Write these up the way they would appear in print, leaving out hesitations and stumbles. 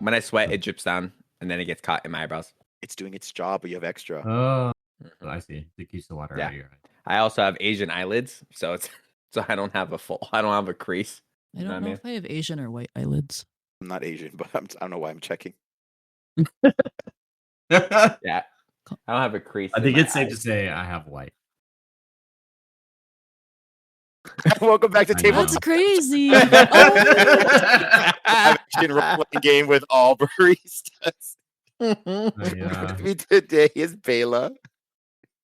When I sweat, it drips down, and then it gets caught in my eyebrows. It's doing its job, but you have extra. Oh, I see. It keeps the water out of your eye. I also have Asian eyelids, so I don't have a crease. I don't know if I have Asian or white eyelids. I'm not Asian, but I don't know why I'm checking. Yeah, I don't have a crease. I think it's safe to say I have white. Welcome back to Tabletop. That's crazy. Action role-playing game with all baristas. With me today is Bela.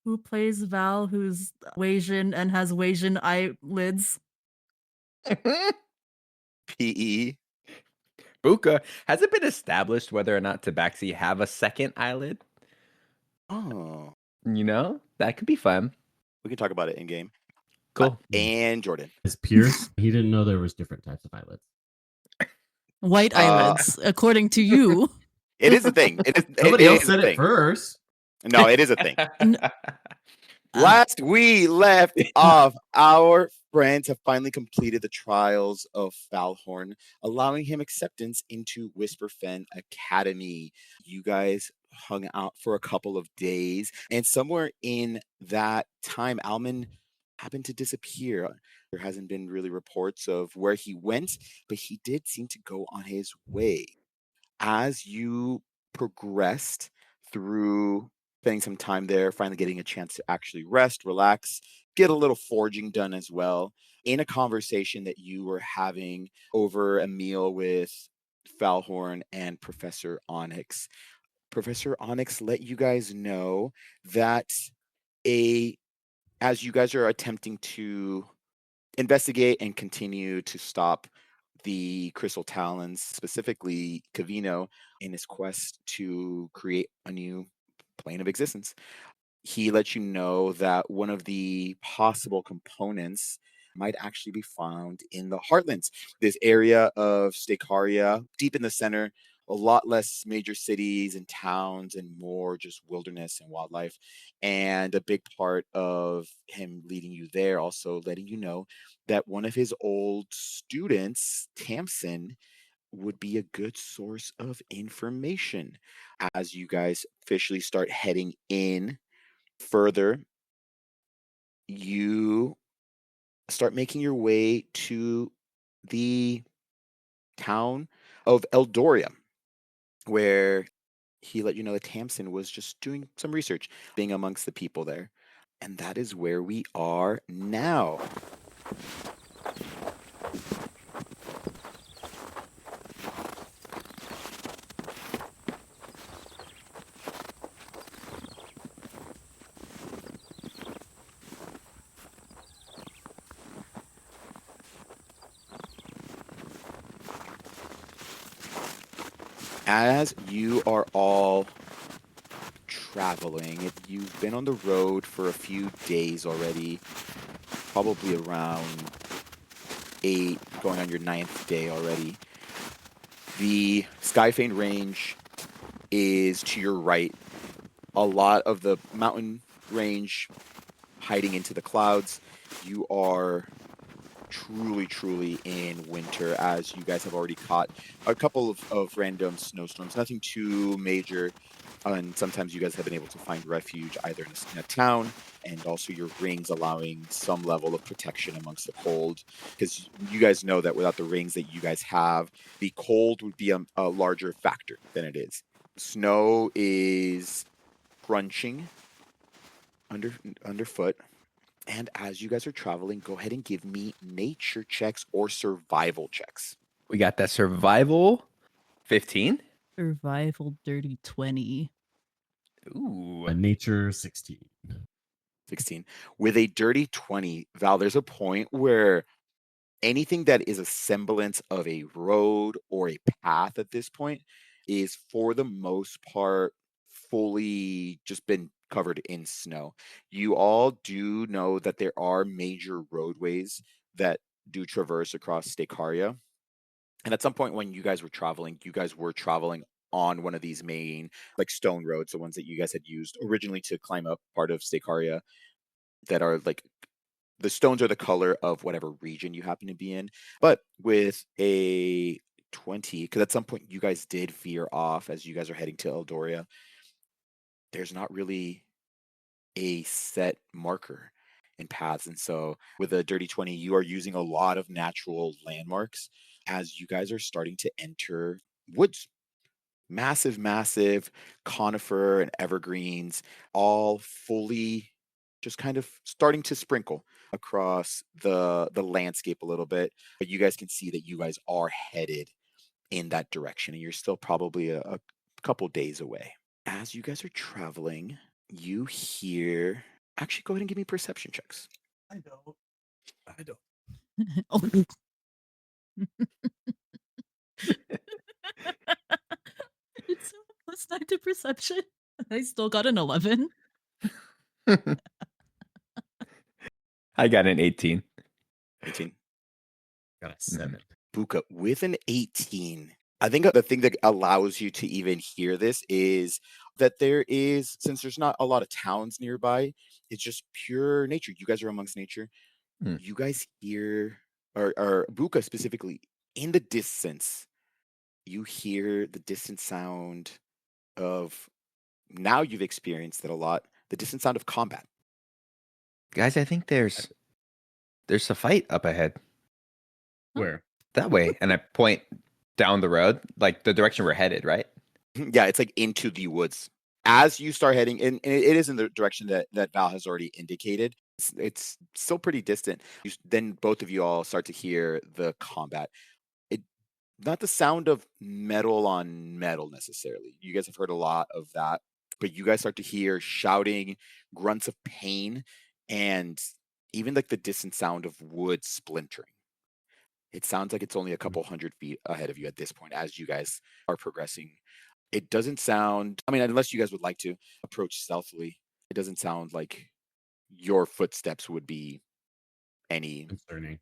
Who plays Val, who's Asian and has Asian eyelids. PE. Buka, has it been established whether or not Tabaxi have a second eyelid? Oh. You know, that could be fun. We can talk about it in game. Cool. And Jordan. Is Pierce? He didn't know there was different types of eyelids. White eyelids, according to you. It is a thing. Somebody else said it first. No, it is a thing. Last we left off, our friends have finally completed the trials of Falhorn, allowing him acceptance into Whisperfen Academy. You guys hung out for a couple of days, and somewhere in that time, Alman happened to disappear. There hasn't been really reports of where he went, but he did seem to go on his way. As you progressed through spending some time there, finally getting a chance to actually rest, relax, get a little forging done as well, in a conversation that you were having over a meal with Falhorn and Professor Onyx. Professor Onyx let you guys know that as you guys are attempting to investigate and continue to stop the Crystal Talons, specifically Cavino, in his quest to create a new plane of existence, he let you know that one of the possible components might actually be found in the Heartlands, this area of Stakaria, deep in the center, a lot less major cities and towns and more just wilderness and wildlife. And a big part of him leading you there, also letting you know that one of his old students, Tamsin, would be a good source of information. As you guys officially start heading in further, you start making your way to the town of Eldoria, where he let you know that Tamsin was just doing some research, being amongst the people there. And that is where we are now. As you are all traveling, you've been on the road for a few days already, probably around 8, going on your 9th day already. The Skyfane Range is to your right. A lot of the mountain range hiding into the clouds. You are truly in winter, as you guys have already caught a couple of random snowstorms, nothing too major, and sometimes you guys have been able to find refuge either in a town, and also your rings allowing some level of protection amongst the cold, because you guys know that without the rings that you guys have, the cold would be a larger factor than it is. Snow is crunching underfoot. And as you guys are traveling, go ahead and give me nature checks or survival checks. We got that survival 15. Survival dirty 20. Ooh. A nature 16. 16. With a dirty 20, Val, there's a point where anything that is a semblance of a road or a path at this point is, for the most part, fully just been covered in snow. You all do know that there are major roadways that do traverse across Stakaria. And at some point when you guys were traveling on one of these main like stone roads, the ones that you guys had used originally to climb up part of Stakaria, that are like the stones are the color of whatever region you happen to be in. But with a 20, because at some point you guys did veer off as you guys are heading to Eldoria. There's not really a set marker in paths. And so with a dirty 20, you are using a lot of natural landmarks as you guys are starting to enter woods. Massive, massive conifer and evergreens, all fully just kind of starting to sprinkle across the landscape a little bit. But you guys can see that you guys are headed in that direction, and you're still probably a couple days away. As you guys are traveling, you hear. Actually, go ahead and give me perception checks. I don't. Oh. It's +9 to perception. I still got an 11. I got an 18. 18. Got a 7. Buka, with an 18, I think the thing that allows you to even hear this is that there is, since there's not a lot of towns nearby, it's just pure nature. You guys are amongst nature. Hmm. You guys hear, or Buka specifically, in the distance, you hear the distant sound of, now you've experienced it a lot, the distant sound of combat. Guys, I think there's a fight up ahead. Where? That way. And I point down the road, like the direction we're headed, right? Yeah, it's like into the woods. As you start heading, and it is in the direction that Val has already indicated. It's still pretty distant. Then both of you all start to hear the combat. Not the sound of metal on metal necessarily. You guys have heard a lot of that, but you guys start to hear shouting, grunts of pain, and even like the distant sound of wood splintering. It sounds like it's only a couple 100 feet ahead of you at this point as you guys are progressing. It doesn't sound, I mean, unless you guys would like to approach stealthily, it doesn't sound like your footsteps would be any Concerning.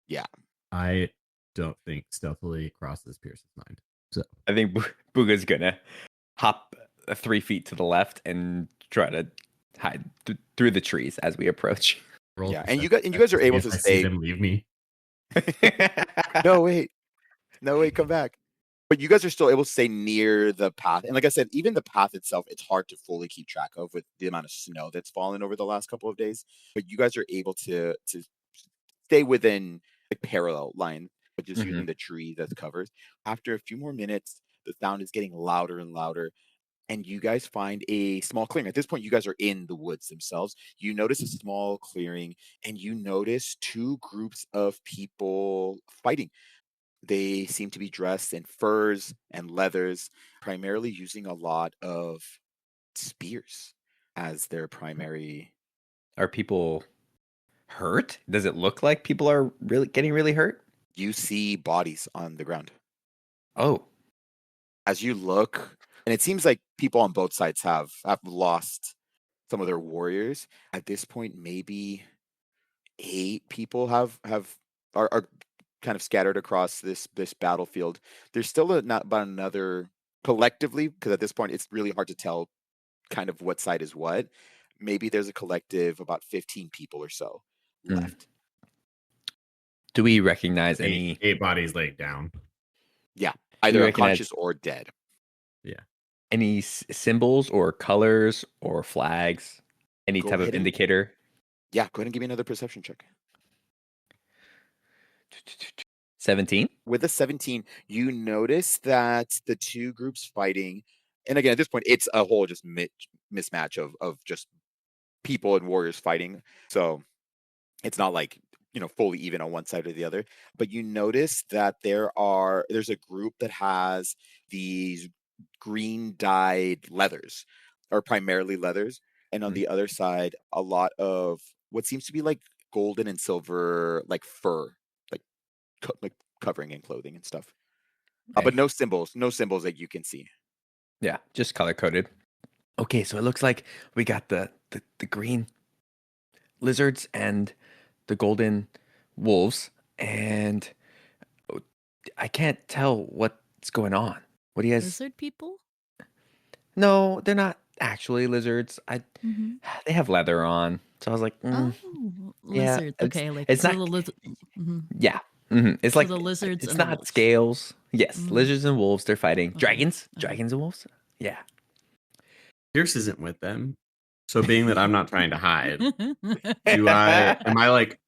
Yeah. I don't think stealthily crosses Pierce's mind. So I think Booga's gonna hop 3 feet to the left and try to hide through the trees as we approach. roll Yeah, and you perception guys are check able if to I see say, them leave me. no, wait, come back. But you guys are still able to stay near the path. And like I said, even the path itself, it's hard to fully keep track of with the amount of snow that's fallen over the last couple of days. But you guys are able to stay within a parallel line, but just using the tree that's covered. After a few more minutes, the sound is getting louder and louder. And you guys find a small clearing. At this point, you guys are in the woods themselves. You notice a small clearing, and you notice two groups of people fighting. They seem to be dressed in furs and leathers, primarily using a lot of spears as their primary. Are people hurt? Does it look like people are really getting really hurt? You see bodies on the ground. Oh, As you look, and it seems like people on both sides have lost some of their warriors. At this point, maybe 8 people are kind of scattered across this battlefield. There's still not about another collectively, because at this point it's really hard to tell kind of what side is what. Maybe there's a collective about 15 people or so left. Do we recognize any 8 bodies laid down? Yeah, either recognize- unconscious or dead. Yeah. any symbols or colors or flags? Any Go type of ahead and- indicator? Yeah, go ahead and give me another perception check. 17. With a 17, you notice that the two groups fighting, and again, at this point, it's a whole just mismatch of just people and warriors fighting. So it's not like, fully even on one side or the other. But you notice that there's a group that has these green dyed leathers, or primarily leathers. And on the other side, a lot of what seems to be like golden and silver, like fur, like covering and clothing and stuff. But Okay. no symbols that you can see. Yeah, just color coded. Okay, so it looks like we got the green lizards and the golden wolves, and I can't tell what's going on. What do you guys? Lizard people? No, they're not actually lizards. Mhm. They have leather on, so I was like, Oh, yeah, lizards. Okay, like it's so not. the lizard. Yeah, it's So like the lizards It's and the not wolves. scales. Yes, lizards and wolves. They're fighting Okay. dragons. Okay. Dragons and wolves. Yeah. Pierce isn't with them. So being that I'm not trying to hide, am I like,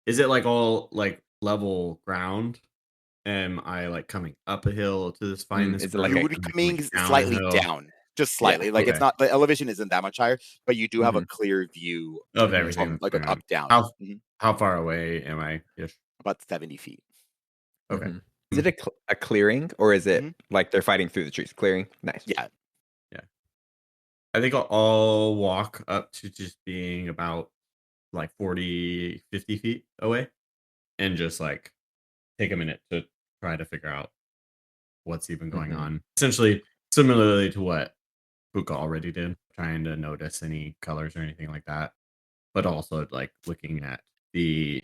is it like all like level ground? Am I like coming up a hill to find this is it like You group? a- would be Am I coming down a slightly hill? down, just Yeah, slightly. Like it's okay. not the elevation isn't that much higher, but you do have a Mhm. clear view Of everything from that's like an going on. up down. How far away am I? Ish? About 70 feet. Okay. Mhm. Is it a clearing or is it Mhm. like they're fighting through the trees? Clearing. Nice. Yeah. I think I'll walk up to just being about like 40, 50 feet away and just like take a minute to try to figure out what's even going Mhm. on. Essentially, similarly to what Puka already did, trying to notice any colors or anything like that, but also like looking at the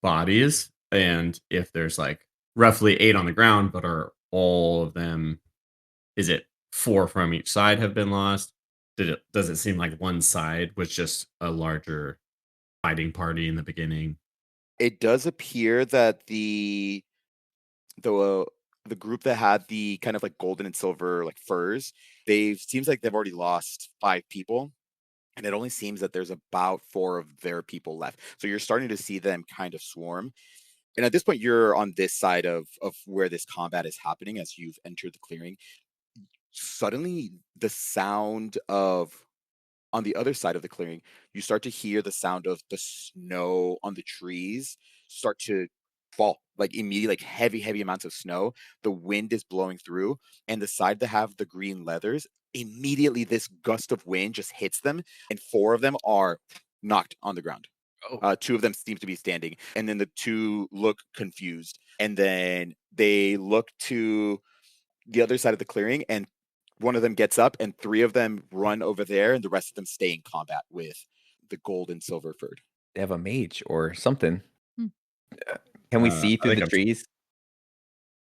bodies and if there's like roughly 8 on the ground, but are all of them, is it 4 from each side have been lost? Does it seem like one side was just a larger fighting party in the beginning? It does appear that the the group that had the kind of like golden and silver like furs, seems like they've already lost 5 people. And it only seems that there's about 4 of their people left. So you're starting to see them kind of swarm. And at this point, you're on this side of where this combat is happening as you've entered the clearing. Suddenly, the sound of on the other side of the clearing, you start to hear the sound of the snow on the trees start to fall, like immediately, like heavy, heavy amounts of snow. The wind is blowing through, and the side that have the green leathers, immediately this gust of wind just hits them, and 4 of them are knocked on the ground. Oh. 2 of them seem to be standing, and then the 2 look confused, and then they look to the other side of the clearing, and one of them gets up, and 3 of them run over there, and the rest of them stay in combat with the gold and silver furred. They have a mage or something. Hmm. Can we see I through think the I'm trees?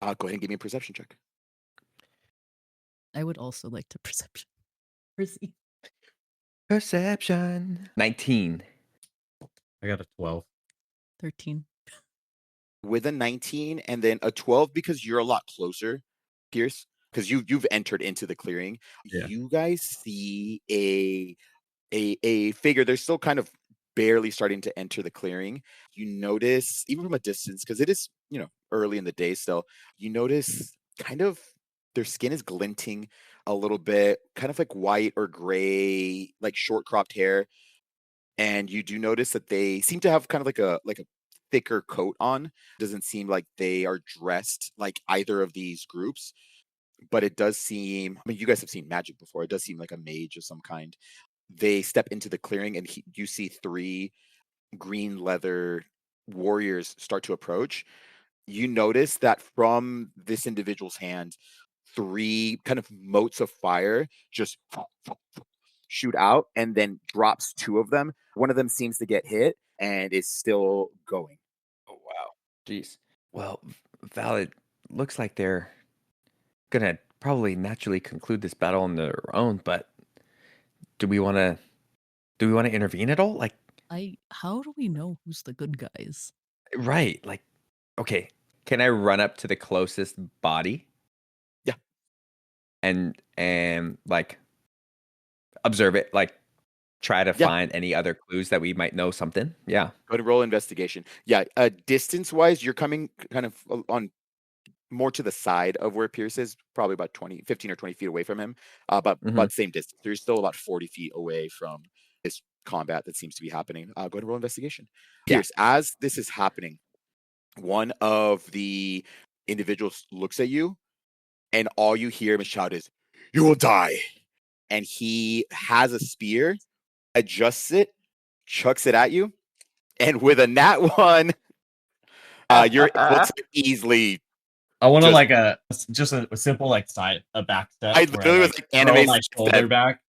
Go ahead and give me a perception check. I would also like to perceive. Perception. 19. I got a 12. 13. With a 19 and then a 12 because you're a lot closer, Pierce, because you've entered into the clearing. Yeah. You guys see a figure. They're still kind of barely starting to enter the clearing. You notice, even from a distance, because it is, early in the day still, you notice kind of their skin is glinting a little bit, kind of like white or gray, like short cropped hair. And you do notice that they seem to have kind of like a thicker coat on. Doesn't seem like they are dressed like either of these groups, but it does seem, I mean, you guys have seen magic before. It does seem like a mage of some kind. They step into the clearing, and you see 3 green leather warriors start to approach. You notice that from this individual's hand, 3 kind of motes of fire just shoot out and then drops 2 of them. One of them seems to get hit and is still going. Oh, wow. Jeez. Well, Val, it looks like they're gonna probably naturally conclude this battle on their own, but do we want to intervene at all? Like, How do we know who's the good guys? right, like, okay, can I run up to the closest body? Yeah. And like observe it, like try to Yeah. find any other clues that we might know something? Yeah. Go ahead and roll investigation. Yeah, distance wise, you're coming kind of on more to the side of where Pierce is, probably about 15 or 20 feet away from him. But Mhm. same distance. You're still about 40 feet away from this combat that seems to be happening. Go ahead and roll investigation. Yeah. Pierce, as this is happening, one of the individuals looks at you, and all you hear him shout is, "You will die." And he has a spear, adjusts it, chucks it at you, and with a nat 1, you're able to easily. I want to Just- like just a simple like a back step. I where literally was like, like throw anime my step. shoulder back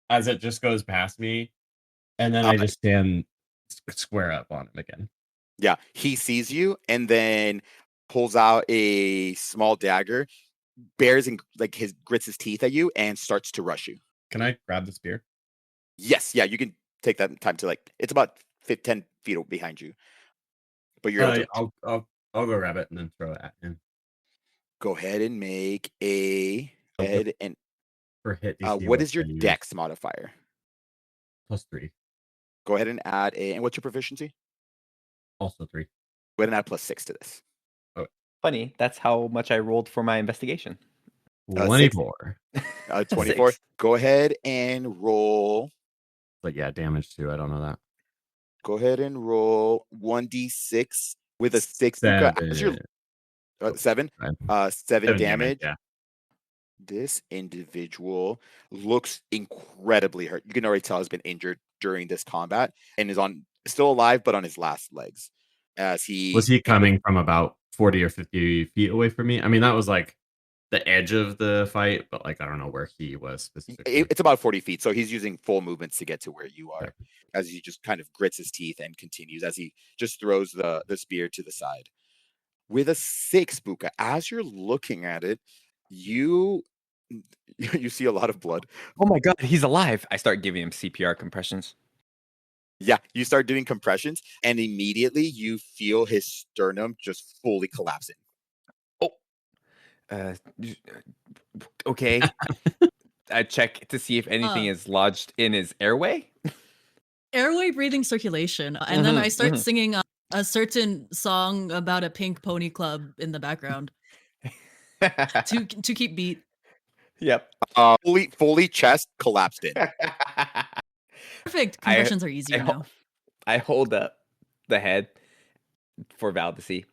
as it just goes past me, and then I just stand square up on him again. Yeah, he sees you and then pulls out a small dagger, bears and grits his teeth at you and starts to rush you. Can I grab the spear? Yes, yeah, you can take that time to it's about 10 feet behind you, but you're able to. I'll go grab it and then throw it at him. Go ahead and make a Okay. head and For hit DC, what is your should I use? dex modifier? +3. Go ahead and add and what's your proficiency? Also 3. Go ahead and add +6 to this. Funny, that's how much I rolled for my investigation. 24. 24. Six. Go ahead and roll. But yeah, damage too. I don't know that. Go ahead and roll 1d6 with a 6. As your 7. 7 damage. Yeah. This individual looks incredibly hurt. You can already tell he's been injured during this combat and is still alive, but on his last legs. Was he coming from about 40 or 50 feet away from me? I mean, that was like the edge of the fight, but like I don't know where he was specifically. It's about 40 feet, so he's using full movements to get to where you are. Okay. As he just kind of grits his teeth and continues as he just throws the spear to the side. With a 6, Buka, as you're looking at it, you see a lot of blood. Oh my god, he's alive. I start giving him CPR compressions. Yeah, you start doing compressions, and immediately you feel his sternum just fully collapsing. Okay. I check to see if anything is lodged in his airway. Airway, breathing, circulation. And then I start mhm. singing a certain song about a pink pony club in the background to keep beat. Yep. Fully chest collapsed in. Perfect. Compressions are easier now. I hold up the head for Val to see.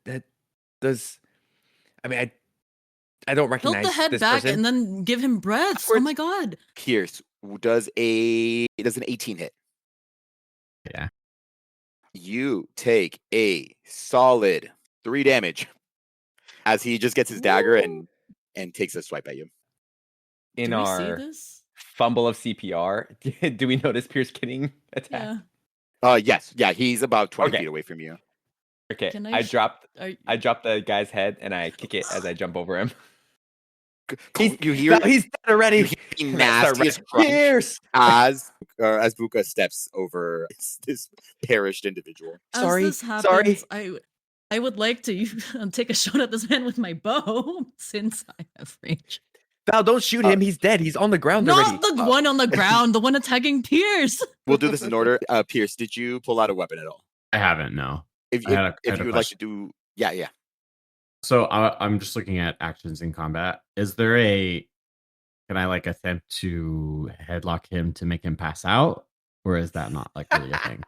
That does. I mean, I don't recognize Tilt the head this back person. and then give him breaths. Oh my god. Pierce, does an 18 hit? Yeah. You take a solid 3 damage as he just gets his dagger and takes a swipe at you. In Do we see our this? fumble of CPR, do we notice Pierce getting attacked? Yeah. Yes. Yeah, he's about 20 Okay. feet away from you. Okay. Can I drop are- the guy's head and I kick it as I jump over him. You hear he's dead already. you hear the And I start nastiest running. crunch Pierce! as Buka steps over this perished individual. Sorry, As this sorry. happens, I would like to take a shot at this man with my bow since I have range. Val, don't shoot him. He's dead. He's on the ground already. Not the one on the ground, the one attacking Pierce. We'll do this in order. Pierce, did you pull out a weapon at all? I haven't, no. If I had you a would like to do, yeah. So I'm just looking at actions in combat. Can I like attempt to headlock him to make him pass out? Or is that not like really a thing?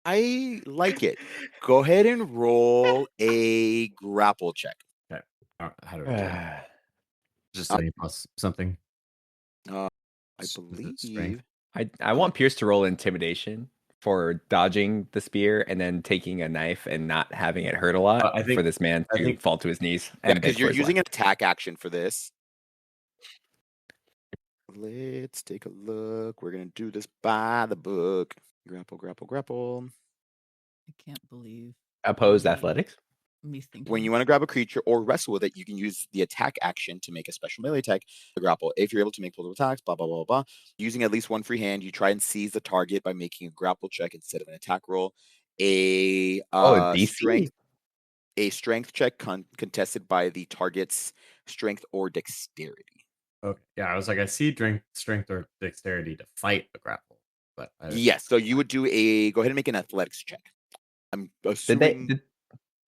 I like it. Go ahead and roll a grapple check. Okay. How do I do it? Just any plus something? I Is it believe. strength? I want Pierce to roll intimidation for dodging the spear and then taking a knife and not having it hurt a lot for this man to fall to his knees. Yeah, because you're using an attack action for this. Let's take a look. We're going to do this by the book. Grapple. I can't believe Opposed athletics. me thinking. When you want to grab a creature or wrestle with it, you can use the attack action to make a special melee attack to grapple. If you're able to make multiple attacks, blah, blah, blah, blah. Using at least one free hand, you try and seize the target by making a grapple check instead of an attack roll. A strength check contested by the target's strength or dexterity. Okay. Yeah, I was like, I see strength or dexterity to fight a grapple. But Yes, so you would do go ahead and make an athletics check. I'm assuming.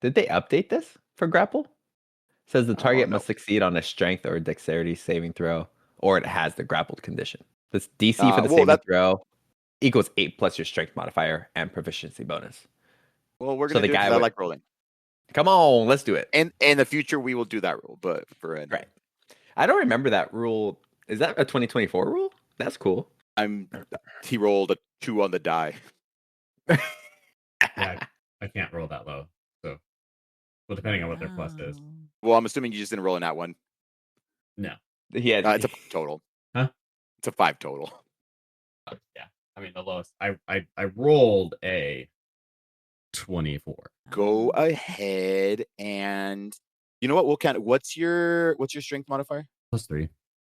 Did they update this for grapple? It says the target must succeed on a strength or dexterity saving throw, or it has the grappled condition. This DC for the saving throw equals 8 plus your strength modifier and proficiency bonus. Well, we're gonna do it 'cause I like rolling. Come on, let's do it. And in the future, we will do that rule, but for right. I don't remember that rule. Is that a 2024 rule? That's cool. He rolled a 2 on the die. Yeah, I can't roll that low. So, well, depending on what their plus is. Well, I'm assuming you just didn't roll in that one. No. It's a 5 total. Huh? It's a 5 total. Yeah. I mean, the lowest. I rolled a 24. Go ahead and you know what? We'll count. What's your strength modifier? +3.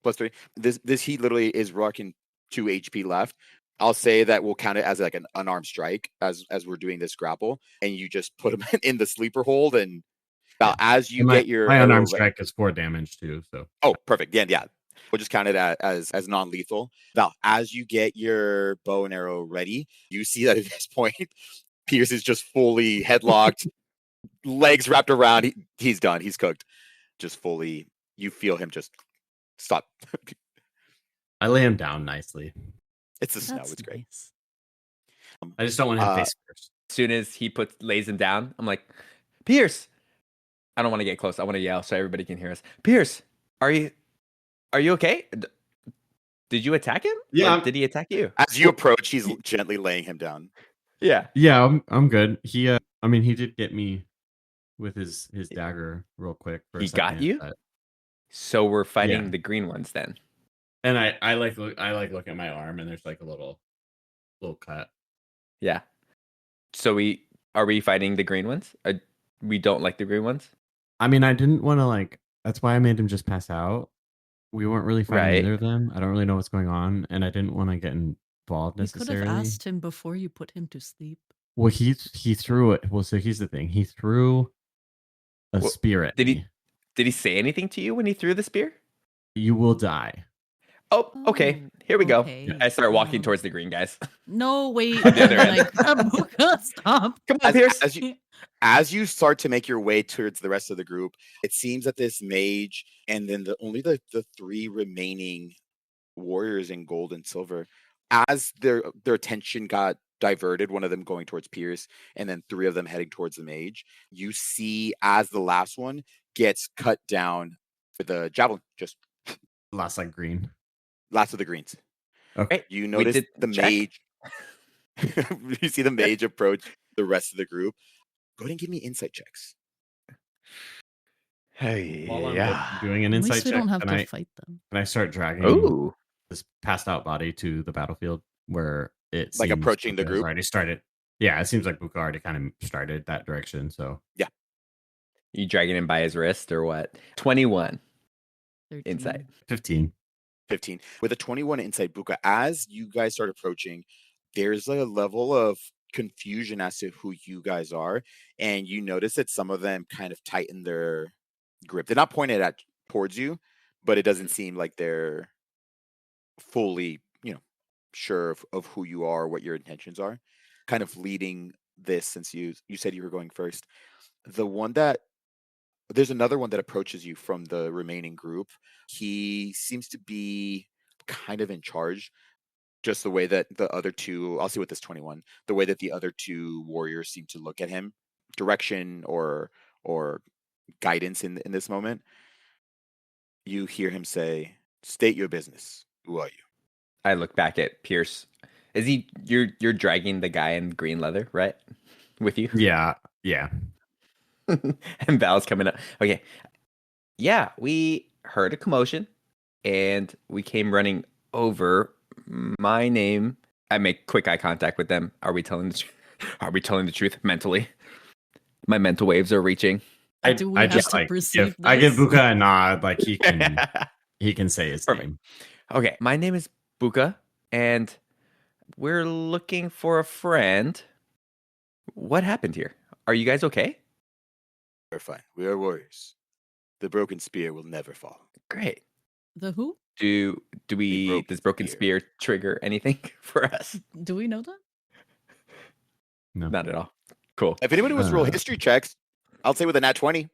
+3. This he literally is rocking 2 HP left. I'll say that we'll count it as like an unarmed strike as we're doing this grapple, and you just put him in the sleeper hold, and Val, Yeah. as you And get your my arrow unarmed ready. strike is 4 damage too. So Oh, perfect. Yeah. We'll just count it as non-lethal. Val, as you get your bow and arrow ready, you see that at this point, Pierce is just fully headlocked, legs wrapped around. He's done. He's cooked. Just fully, you feel him just stop. I lay him down nicely. It's the snow. That's It's great. nice. I just don't want him face first. As soon as he lays him down, I'm like, Pierce. I don't want to get close. I want to yell so everybody can hear us. Pierce, are you okay? Did you attack him? Yeah. Or did he attack you? As you approach, he's gently laying him down. Yeah. Yeah, I'm good. He I mean he did get me with his dagger real quick for a He second. got you? But, So we're fighting Yeah. the green ones then. and I look at my arm and there's like a little cut. Yeah. So are we fighting the green ones? We don't like the green ones? I mean, I didn't want to that's why I made him just pass out. We weren't really fighting Right. either of them. I don't really know what's going on, and I didn't want to get involved You could have necessarily. asked him before you put him to sleep. Well, he threw it. Well, so here's the thing. He threw a Well, spear at did me. Did he say anything to you when he threw the spear? You will die. Oh, okay. Here we go. okay. I start walking Um, towards the green guys. No, wait. On the And other then end. I grab Buka. Stop. Come on, Pierce. As you start to make your way towards the rest of the group, it seems that this mage and then only the 3 remaining warriors in gold and silver, as their attention got diverted, one of them going towards Pierce and then 3 of them heading towards the mage, you see as the last one gets cut down with a javelin, just Last green. last of the greens. Okay. You notice did the check. mage. You see the mage approach the rest of the group. Go ahead and give me insight checks. Hey, While I'm yeah. doing an At insight least we check, don't have can to I fight them. start dragging Ooh. this passed out body to the battlefield where it Like seems approaching the Buka has group? already started. Yeah, it seems like Buka already kind of started that direction. So You dragging him by his wrist or what? 21 13. insight. 15. 15. With a 21 insight, Buka, as you guys start approaching, there's a level of confusion as to who you guys are. And you notice that some of them kind of tighten their grip. They're not pointed towards you, but it doesn't seem like they're fully, sure of who you are, what your intentions are. Kind of leading this, since you said you were going first. There's another one that approaches you from the remaining group. He seems to be kind of in charge, just the way that the other 2, I'll see with this 21, the way that the other 2 warriors seem to look at him, direction or guidance in this moment. You hear him say, "State your business. Who are you?" I look back at Pierce. Is you're dragging the guy in green leather, right? With you? Yeah. And Val's coming up. Okay. Yeah, we heard a commotion and we came running over. My name. I make quick eye contact with them. Are we telling the truth mentally? My mental waves are reaching. Do we have to perceive I give this? Buka a nod, like he can say his Perfect. name. Okay, my name is Buka, and we're looking for a friend. What happened here? Are you guys okay? We're fine. We are warriors. The broken spear will never fall. Great. The who? Does broken spear trigger anything for us? Do we know that? No. Not at all. Cool. If anybody wants to roll history checks, I'll say with a nat 20.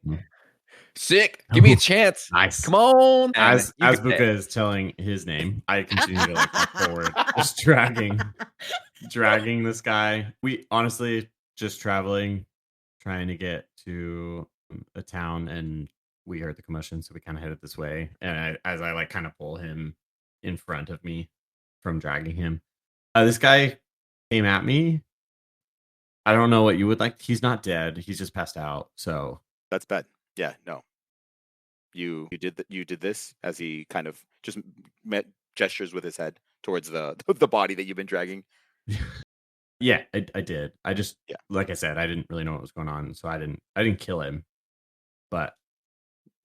Sick. Give me a chance. Nice. Come on. As You can Buka say. is telling his name, I continue to move forward, just dragging this guy. We honestly just traveling, trying to get to a town, and we heard the commotion, so we kind of headed this way. And as I kind of pull him in front of me from dragging him, this guy came at me. I don't know what you would like. He's not dead. He's just passed out. So That's bad. Yeah, no. You did this as he kind of just gestures with his head towards the body that you've been dragging. yeah, I did. I just Yeah. like I said, I didn't really know what was going on, so I didn't kill him. But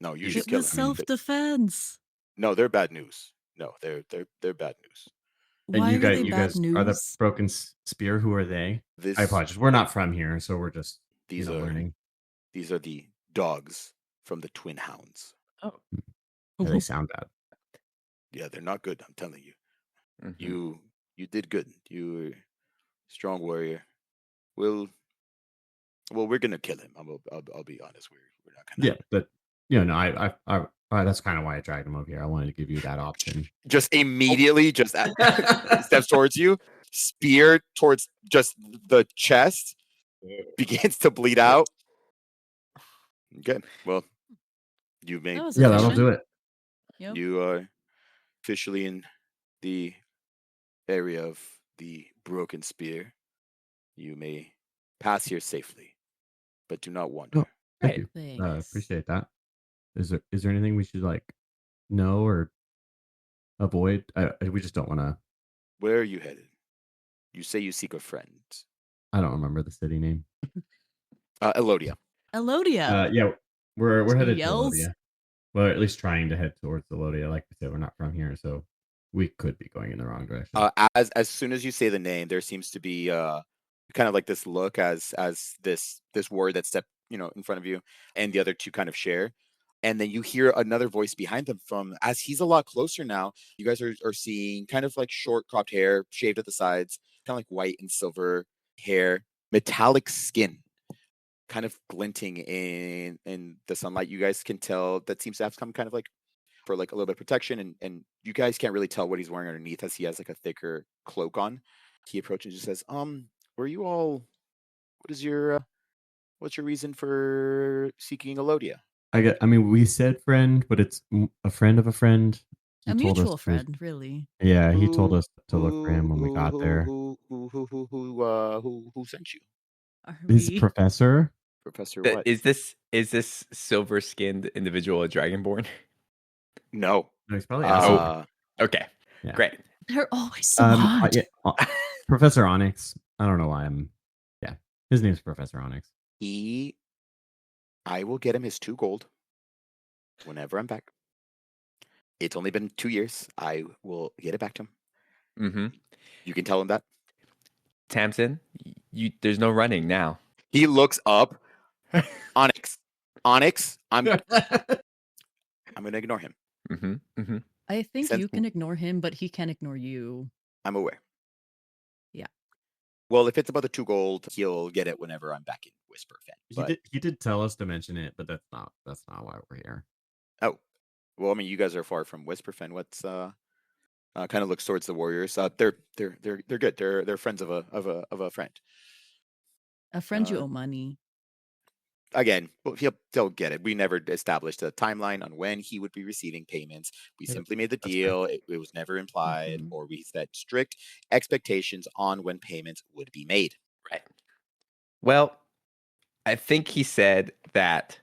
No, you It should It kill was him. self-defense. No, they're bad news. No, they're bad news. and Why you are guys, they you bad guys news? are the broken spear. Who are they? This I apologize. We're not from here, so we're just these learning. are the dogs from the Twin Hounds. Oh. Yeah, they sound bad. Yeah, they're not good. I'm telling you. Mhm. You did good. You were a strong warrior. Well, we're gonna kill him. I'll be honest. We're not gonna. Yeah, but no, I that's kind of why I dragged him over here. I wanted to give you that option. Just immediately, steps towards you, spear towards just the chest, begins to bleed out. Okay, well, you may. That was Yeah, that'll efficient. do it. Yep. You are officially in the area of the broken spear. You may pass here safely, but do not wander. Oh, thank Right. you. Thanks. Appreciate that. Is there anything we should like know or avoid? We just don't want to. Where are you headed? You say you seek a friend. I don't remember the city name. Elodia. Elodia. Yeah, we're She headed to yells. Elodia. Well, at least trying to head towards Elodia. Like we said, we're not from here, so we could be going in the wrong direction. As soon as you say the name, there seems to be kind of like this look as this word that stepped in front of you, and the other two kind of share, and then you hear another voice behind them from as he's a lot closer now. You guys are seeing kind of like short cropped hair, shaved at the sides, kind of like white and silver hair, metallic skin, kind of glinting in the sunlight. You guys can tell that seems to have some kind of like for like a little bit of protection, and you guys can't really tell what he's wearing underneath as he has like a thicker cloak on. He approaches and just says, were you all what's your reason for seeking Elodia? I mean, we said friend, but it's a friend of a friend. He A told us mutual to- friend, really. Yeah, he told Who- us to look for him when we got there. Who sent you? Are He's a we? professor. Professor That- what? Is this silver skinned individual a dragonborn? No. No, he's probably asking. Okay. Yeah. Great. They're always so hot. yeah, Professor Onyx. I don't know why I'm. Yeah, his name's Professor Onyx. I will get him his 2 gold whenever I'm back. It's only been 2 years. I will get it back to him. Mm-hmm. You can tell him that. Tamsin, there's no running now. He looks up. Onyx, I'm gonna ignore him. Mm-hmm. Mm-hmm. I think Sense- you can ignore him, but he can't ignore you. I'm aware. Yeah. Well, if it's about the 2 gold, he'll get it whenever I'm back in Whisper Fen. But He did tell us to mention it, but that's not why we're here. well, I mean, you guys are far from Whisper Fen. What's kind of looks towards the warriors. They're good. They're friends of a friend. A friend you Uh, owe money. Again, well, they'll get it. We never established a timeline on when he would be receiving payments. We Yeah, simply made the that's fair. deal. It was never implied, Mhm. or we set strict expectations on when payments would be made. Right. Well, I think he said that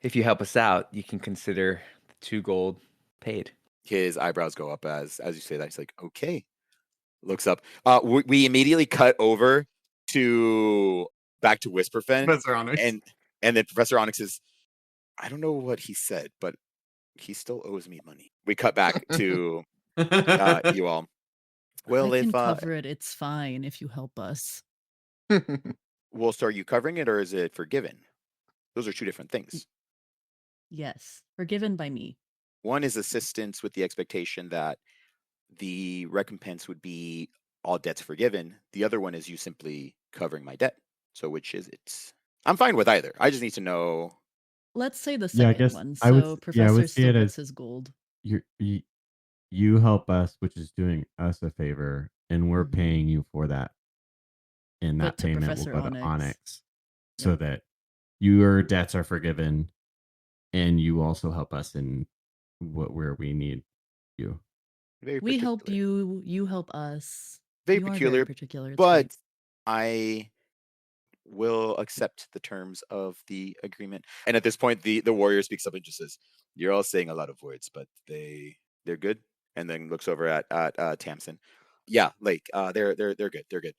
if you help us out, you can consider the 2 gold paid. His eyebrows go up as you say that. He's like, okay. Looks up. We immediately cut over to back to Whisperfen, Professor Onyx. and then Professor Onyx is, I don't know what he said, but he still owes me money. We cut back to you all. Well, I if can cover it. It's fine if you help us. well, so are you covering it or is it forgiven? Those are 2 different things. Yes. Forgiven by me. One is assistance with the expectation that the recompense would be all debts forgiven. The other one is you simply covering my debt. So which is it? I'm fine with either. I just need to know. Let's say the Yeah, I second guess one. I would- So yeah, I Professor would see still it gets as- his gold. You help us, which is doing us a favor, and we're Mhm. paying you for that. And But that to payment Professor will go to Onyx. Onyx, so that your debts are forgiven, and you also help us in where we need you. Very We help particular. you. You help us. Very You are peculiar, very particular. It's but great. I will accept the terms of the agreement. And at this point, the warrior speaks up and just says, "You're all saying a lot of words, but they're good." And then looks over at Tamsin. Yeah, like they're good. They're good.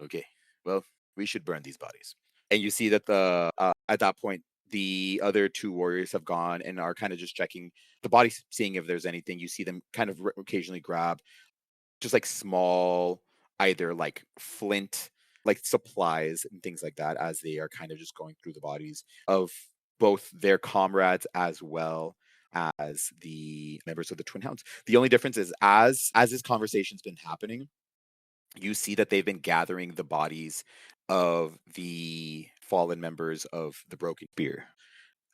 Okay. Well, we should burn these bodies. And you see that at that point the other 2 warriors have gone and are kind of just checking the bodies, seeing if there's anything. You see them kind of occasionally grab just like small, either like flint like supplies and things like that as they are kind of just going through the bodies of both their comrades as well as the members of the Twin Hounds. The only difference is as this conversation's been happening, you see that they've been gathering the bodies of the fallen members of the Broken Spear.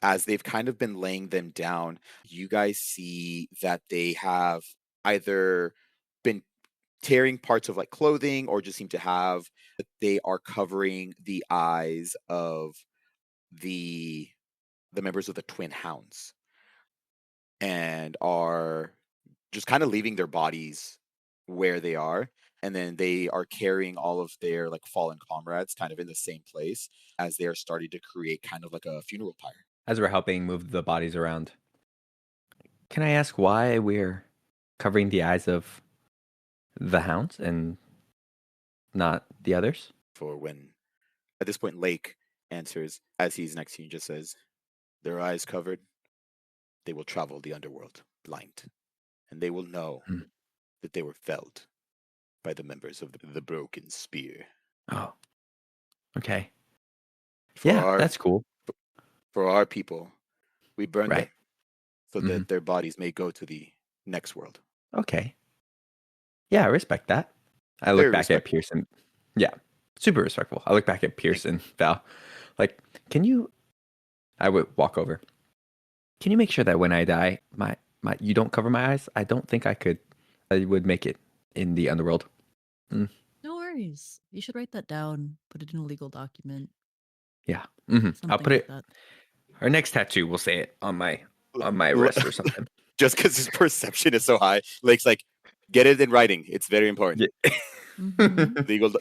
As they've kind of been laying them down, you guys see that they have either been tearing parts of like clothing or just seem to have that they are covering the eyes of the members of the Twin Hounds and are just kind of leaving their bodies where they are, and then they are carrying all of their like fallen comrades kind of in the same place as they are starting to create kind of like a funeral pyre. As we're helping move the bodies around, can I ask why we're covering the eyes of the hounds and not the others? For when at this point Lake answers as he's next to you and just says, their eyes covered, they will travel the underworld blind, and they will know that they were felled by the members of the Broken Spear. Oh, okay. For Yeah, our, that's cool. For our people, we burn them Right. so that their bodies may go to the next world. Okay. Yeah, I respect that. I Very look back at Pearson. Yeah, super respectful. I look back at Pearson, Val. Like, I would walk over. Can you make sure that when I die, you don't cover my eyes? I don't think I would make it in the underworld. No worries. You should write that down. Put it in a legal document. Yeah. I'll Something put like it. that. Our next tattoo, we'll say it on my wrist or something. Just because his perception is so high, Lake's like, get it in writing. It's very important. Yeah. Mhm. Legal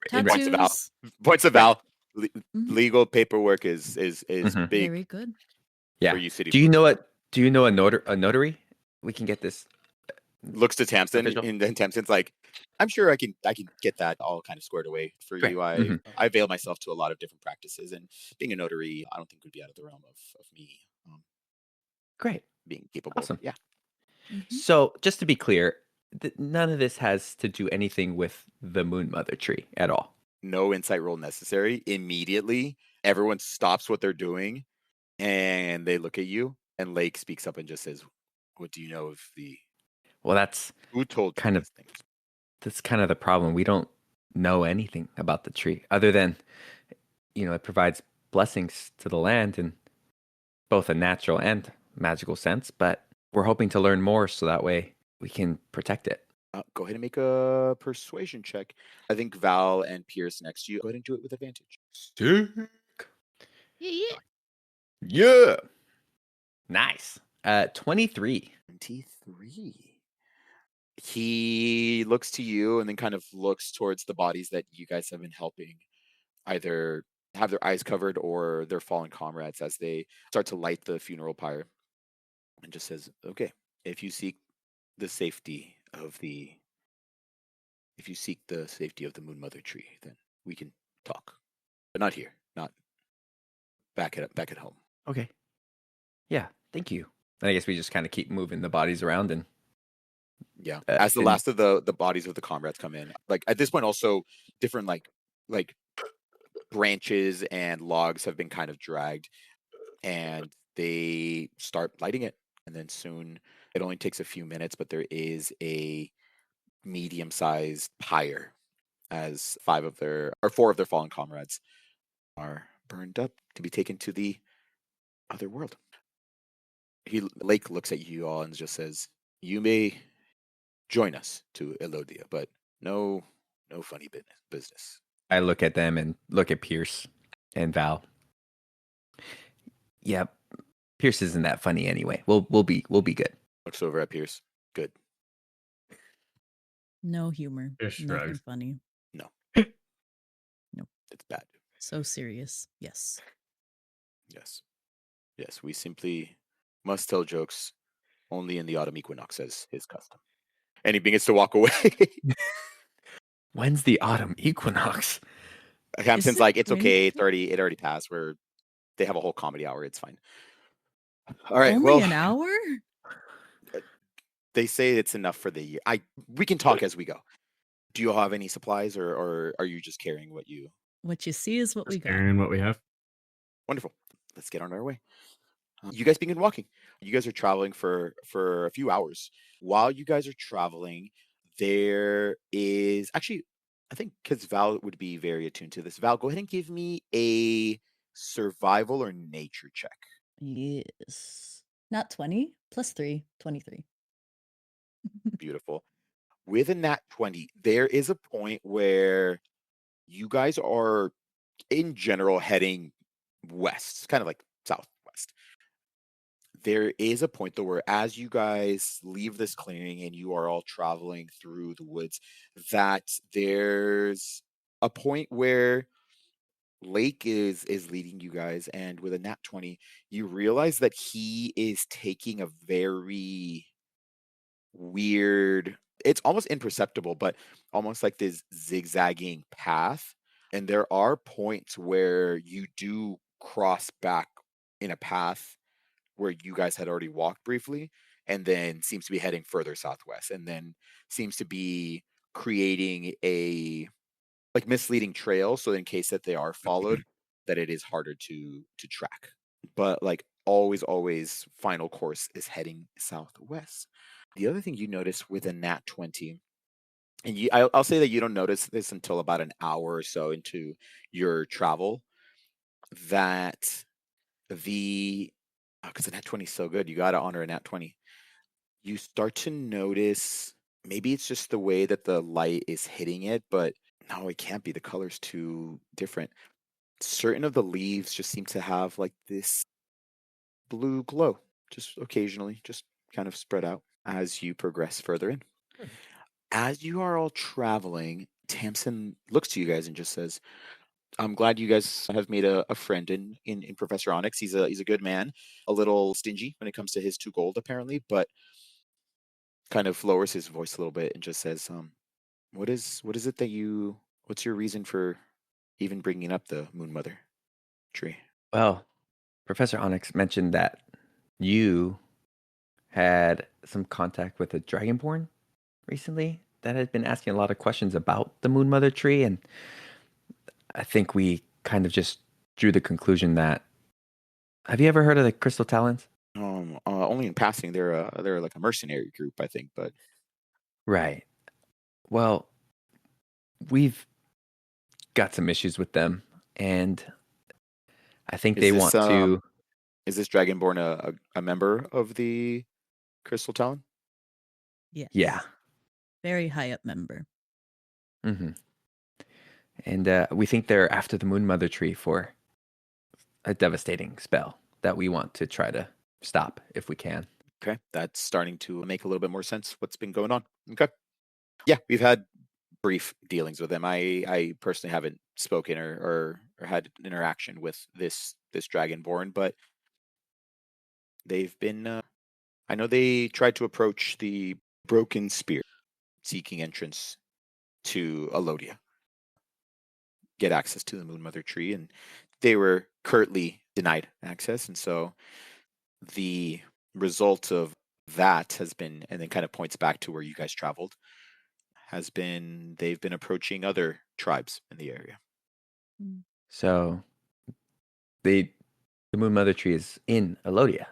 Tattoos. points of Val. Mhm. Legal paperwork is Mhm. big Very good. Yeah. for you city. Do you know a notary? We can get this. Looks to Tamsin, Official. and then Tamsin's like, I'm sure I can get that all kind of squared away for Great. you. I avail myself to a lot of different practices, and being a notary, I don't think would be out of the realm of me Great. being capable. Awesome. Yeah. Mhm. So, just to be clear, none of this has to do anything with the Moonmother Tree at all. No insight roll necessary. Immediately, everyone stops what they're doing, and they look at you. And Lake speaks up and just says, "What do you know of the? Well, that's Who told you kind of these things?" that's kind of the problem. We don't know anything about the tree other than, it provides blessings to the land in both a natural and magical sense, but we're hoping to learn more so that way we can protect it. Go ahead and make a persuasion check. I think Val and Pierce next to you. Go ahead and do it with advantage. Stick. Yeah. Yeah. Nice. 23. 23. He looks to you and then kind of looks towards the bodies that you guys have been helping either have their eyes covered or their fallen comrades as they start to light the funeral pyre, and just says, okay, if you seek the safety of the Moonmother Tree, then we can talk, but not here, not back at home. Okay. Yeah. Thank you. And I guess we just kind of keep moving the bodies around and Yeah. As the last of the bodies of the comrades come in, like at this point, also different like branches and logs have been kind of dragged, and they start lighting it, and then soon it only takes a few minutes, but there is a medium-sized pyre as four of their fallen comrades are burned up to be taken to the other world. Lake looks at you all and just says, "You may join us to Elodia, but no funny business." I look at them and look at Pierce and Val. Yeah, Pierce isn't that funny anyway. We'll be good. Looks over at Pierce. Good. No humor. Pierce Nothing shrugs. funny. No. No. It's bad. So serious. Yes. Yes, we simply must tell jokes only in the autumn equinox as his custom. And he begins to walk away. When's the autumn equinox? Hampton's it like, it's okay. winter? It already passed. They have a whole comedy hour. It's fine. All right. Only Well, an hour? they say it's enough for the year. We can talk as we go. Do you all have any supplies, or are you just carrying what you? What you see is what we Just got. carrying what we have. Wonderful. Let's get on our way. You guys begin walking. You guys are traveling for a few hours. While you guys are traveling, there is actually, I think, because Val would be very attuned to this. Val, go ahead and give me a survival or nature check. Yes. Not 20 plus 3, 23. Beautiful. With a nat 20, there is a point where you guys are, in general, heading west, kind of like southwest. There is a point though where as you guys leave this clearing and you are all traveling through the woods, that there's a point where Lake is leading you guys, and with a nat 20, you realize that he is taking a very weird, it's almost imperceptible, but almost like this zigzagging path. And there are points where you do cross back in a path where you guys had already walked briefly, and then seems to be heading further southwest, and then seems to be creating a like misleading trail, so in case that they are followed, that it is harder to track. But like always final course is heading southwest. The other thing you notice with a nat 20, and I'll say that you don't notice this until about an hour or so into your travel, that the because a nat 20 is so good, you got to honor a nat 20. You start to notice, maybe it's just the way that the light is hitting it, but no, it can't be. The color's too different. Certain of the leaves just seem to have like this blue glow, just occasionally, just kind of spread out as you progress further in. As you are all traveling, Tamsin looks to you guys and just says, I'm glad you guys have made a friend in Professor Onyx. He's a good man, a little stingy when it comes to his 2 gold, apparently, but kind of lowers his voice a little bit and just says, what is it that what's your reason for even bringing up the Moonmother Tree? Well, Professor Onyx mentioned that you had some contact with a dragonborn recently that had been asking a lot of questions about the Moonmother Tree, and I think we kind of just drew the conclusion that. Have you ever heard of the Crystal Talons? Only in passing. They're like a mercenary group, I think, but Right. Well, we've got some issues with them, and I think is they this want to. is this Dragonborn a member of the Crystal Talon? Yes. Yeah. Very high up member. hmm And we think they're after the Moonmother Tree for a devastating spell that we want to try to stop if we can. Okay, that's starting to make a little bit more sense. What's been going on? Okay, yeah, we've had brief dealings with them. I personally haven't spoken or had an interaction with this Dragonborn, but they've been. I know they tried to approach the Broken Spear, seeking entrance to Alodia, get access to the Moonmother Tree, and they were curtly denied access. And so the result of that has been, and then kind of points back to where you guys traveled, has been they've been approaching other tribes in the area. So the Moonmother Tree is in Alodia.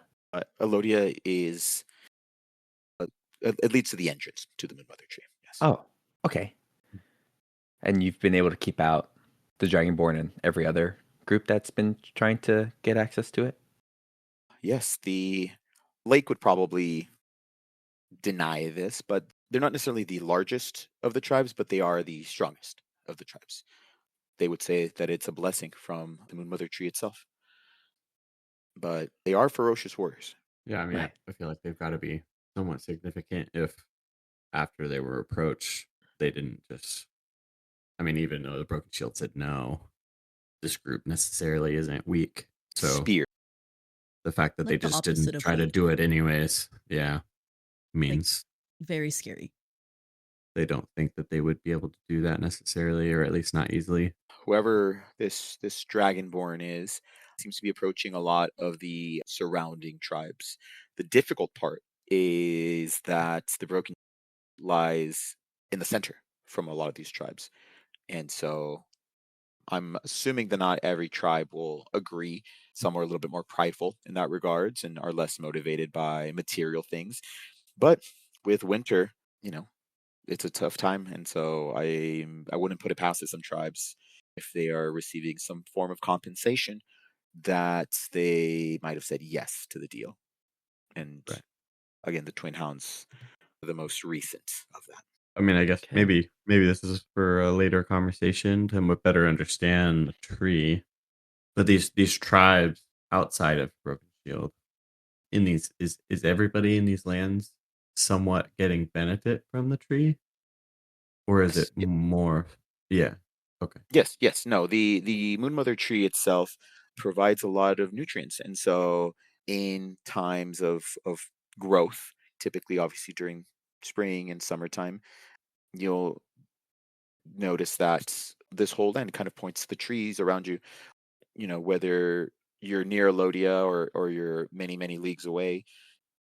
Alodia is it leads to the entrance to the Moonmother Tree. Yes. Oh, okay. And you've been able to keep out the Dragonborn and every other group that's been trying to get access to it? Yes, the lake would probably deny this, but they're not necessarily the largest of the tribes, but they are the strongest of the tribes. They would say that it's a blessing from the Moonmother Tree itself. But they are ferocious warriors. Yeah, I mean, Right. I feel like they've got to be somewhat significant if after they were approached, they didn't just. I mean, even though the Broken Shield said no, this group necessarily isn't weak. So Spear. the fact that they Like the just opposite didn't of try to weak. do it anyways, yeah, means Very scary. they don't think that they would be able to do that necessarily, or at least not easily. Whoever this Dragonborn is seems to be approaching a lot of the surrounding tribes. The difficult part is that the Broken lies in the center from a lot of these tribes. And so I'm assuming that not every tribe will agree. Some are a little bit more prideful in that regards and are less motivated by material things. But with winter, you know, it's a tough time, and so I wouldn't put it past some tribes if they are receiving some form of compensation that they might have said yes to the deal. And Right. again, the Twin Hounds are the most recent of that. I mean, I guess Okay. maybe this is for a later conversation to better understand the tree. But these tribes outside of Broken Shield, in these is everybody in these lands somewhat getting benefit from the tree, or is it Yes, more? Yeah. Okay. yes. No, the Moonmother Tree itself provides a lot of nutrients, and so in times of growth, typically, obviously during spring and summertime, you'll notice that this whole land kind of points to the trees around you. You know, whether you're near Elodia or you're many leagues away,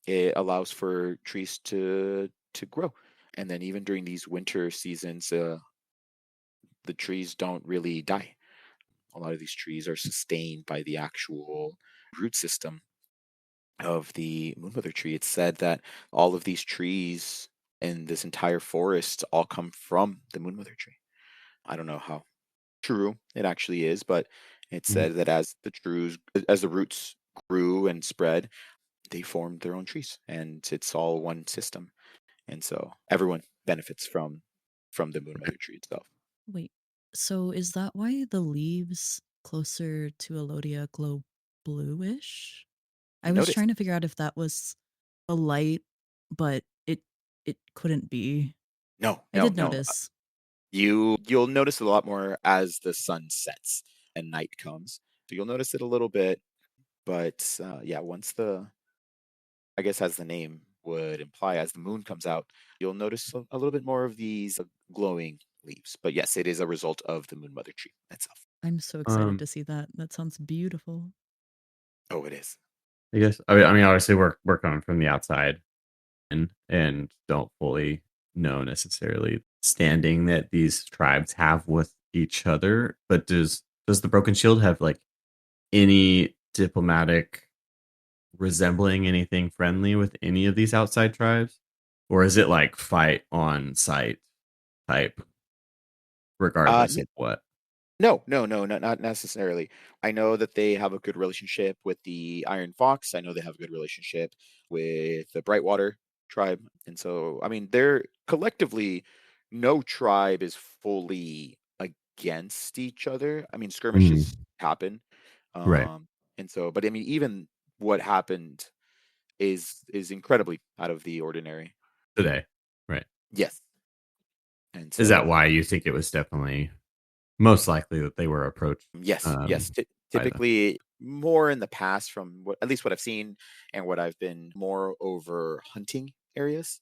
it allows for trees to grow. And then even during these winter seasons, the trees don't really die. A lot of these trees are sustained by the actual root system of the Moonmother Tree. It's said that all of these trees and this entire forest all come from the Moonmother Tree. I don't know how true it actually is, but it Mhm. said that as the roots grew and spread, they formed their own trees, and it's all one system. And so everyone benefits from the Right. Moonmother Tree itself. Wait, so is that why the leaves closer to Elodia glow bluish? I You was notice? trying to figure out if that was a light, but it couldn't be. No, I no, did no. notice. You'll notice a lot more as the sun sets and night comes. So you'll notice it a little bit, but yeah, once the I guess as the name would imply, as the moon comes out, you'll notice a little bit more of these glowing leaves. But yes, it is a result of the Moon Mother Tree itself. I'm so excited Um, to see that. That sounds beautiful. Oh, it is. I guess I mean obviously we're coming from the outside and don't fully know necessarily standing that these tribes have with each other. But does the Broken Shield have like any diplomatic resembling anything friendly with any of these outside tribes? Or is it like fight on sight type, Uh, regardless of what? no, not necessarily. I know that they have a good relationship with the Iron Fox. I know they have a good relationship with the Brightwater tribe. And so, I mean, they're collectively, no tribe is fully against each other. I mean, Mm, skirmishes happen. right. Um, and so, but I mean, even what happened is incredibly out of the ordinary. Today. Right. Yes. And Is that so, why you think it was definitely most likely that they were approached yes. by the Typically, more in the past, from at least what I've seen and what I've been more over hunting areas,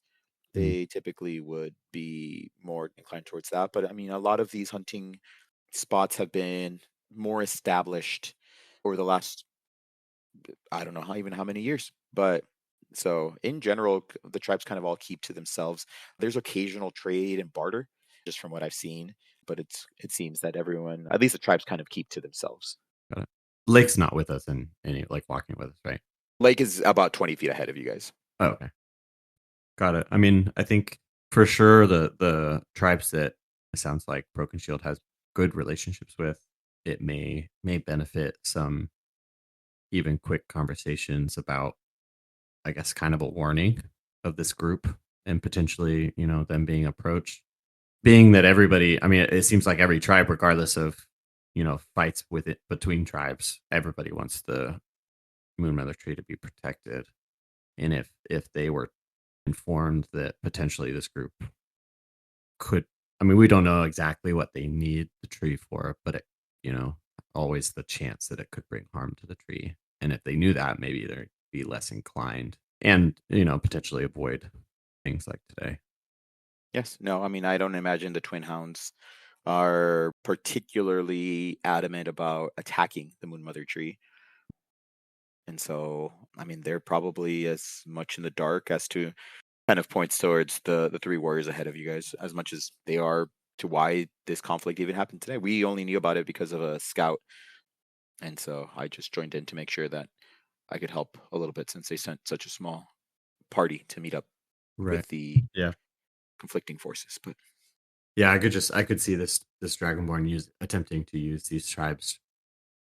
mm, they typically would be more inclined towards that. But I mean, a lot of these hunting spots have been more established over the last, I don't know how many years, but so in general, the tribes kind of all keep to themselves. There's occasional trade and barter, just from what I've seen, but it seems that everyone, at least the tribes, kind of keep to themselves. got it. Lake's not with us in any like walking with us, right? Lake is about 20 feet ahead of you guys. Oh, okay. Got it. I mean, I think for sure the tribes that it sounds like Broken Shield has good relationships with, it may benefit some even quick conversations about, I guess, kind of a warning of this group and potentially, them being approached. Being that everybody, I mean, it seems like every tribe, regardless of, fights with it between tribes, everybody wants the Moonmother Tree to be protected. And if they were informed that potentially this group could, I mean, we don't know exactly what they need the tree for, but it, always the chance that it could bring harm to the tree. And if they knew that, maybe they'd be less inclined and, potentially avoid things like today. Yes. No, I mean, I don't imagine the Twin Hounds are particularly adamant about attacking the Moon Mother Tree. And so, I mean, they're probably as much in the dark as to kind of points towards the three warriors ahead of you guys, as much as they are to why this conflict even happened today. We only knew about it because of a scout, and so I just joined in to make sure that I could help a little bit, since they sent such a small party to meet up Right. with the Yeah. conflicting forces. But Yeah, I could see this Dragonborn attempting to use these tribes,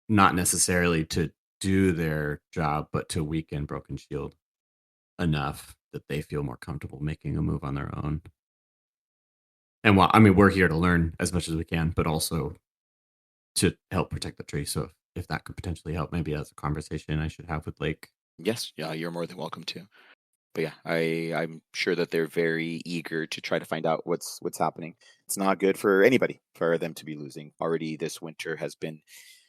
not necessarily to do their job, but to weaken Broken Shield enough that they feel more comfortable making a move on their own. And I mean, we're here to learn as much as we can, but also to help protect the tree. So if that could potentially help, maybe as a conversation I should have with Lake. yes, yeah, you're more than welcome to. But yeah, I'm sure that they're very eager to try to find out what's happening. It's not good for anybody for them to be losing. Already this winter has been